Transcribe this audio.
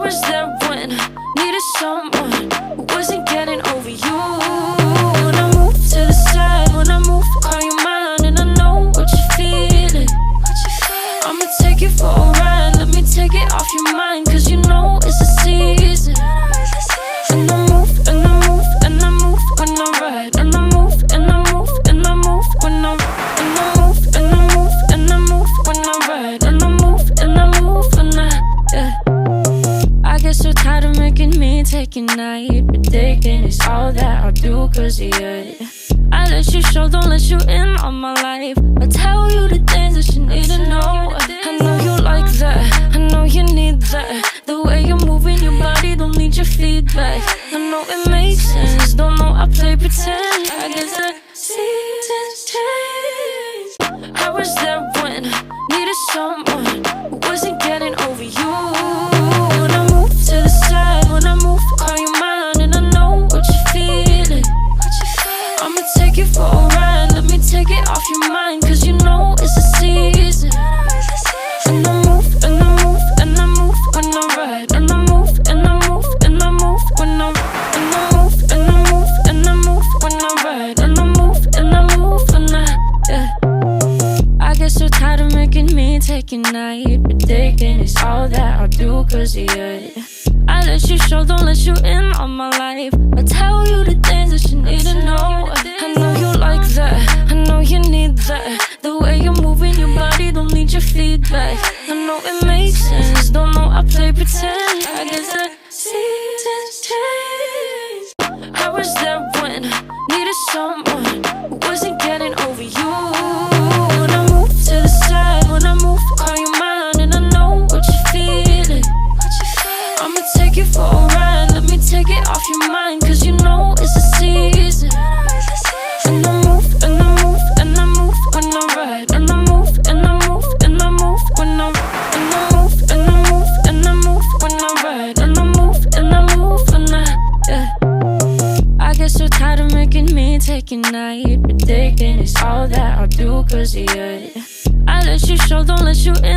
was there when I needed someone who wasn't getting over you. When I move to the side, when I move, call you mine, and I know what you're feeling. I'ma take you for a ride, let me take it off your mind, cause you know it's a season. And I move, and I move, and I move when I ride, and I move, and I move, and I move when I ride, and I move, and I move, and I move when I ride, and I move, and I move when I get so tired of making me take a night, predicting it's all that I'll do cause of you. I let you show, don't let you in on my life. I tell you the things that you need to know. I know you like that, I know you need that. The way you're moving your body, don't need your feedback. I know it makes sense, don't know I play pretend. I guess the seasons change. I was there when I needed someone who wasn't getting over you. When I move to the side, when I move, call you mine, and I know what you're feeling. I'ma take you for a ride, let me take it off your mind, cause you know it's a season. And I move, and I move, and I move when I ride, and I move, and I move, and I move when I ride, and I move, and I move, and I move when I ride, and I move, and I move when I get so tired of making me take a night, predicting it's all that I'll do cause of you. I let you show, don't let you in on my life. I tell you the things that you need to know. I know you like that, I know you need that. The way you're moving your body, don't need your feedback. I know it makes sense, don't know I play pretend. I guess the seasons change. I was there when I needed someone who wasn't getting over you. When I move to the side, when I move, call you mine, and I know what you're feeling. I'ma take you for a ride, let me take it off your mind, cause you know it's a season. And I move, and I move, and I move when I ride, and I move, and I move, and I move when I ride, and I move, and I move, and I move when I ride, and I move, and I move when I get so tired of making me take a night, predicting it's all that I'll do cause of you. I let you show, don't let you in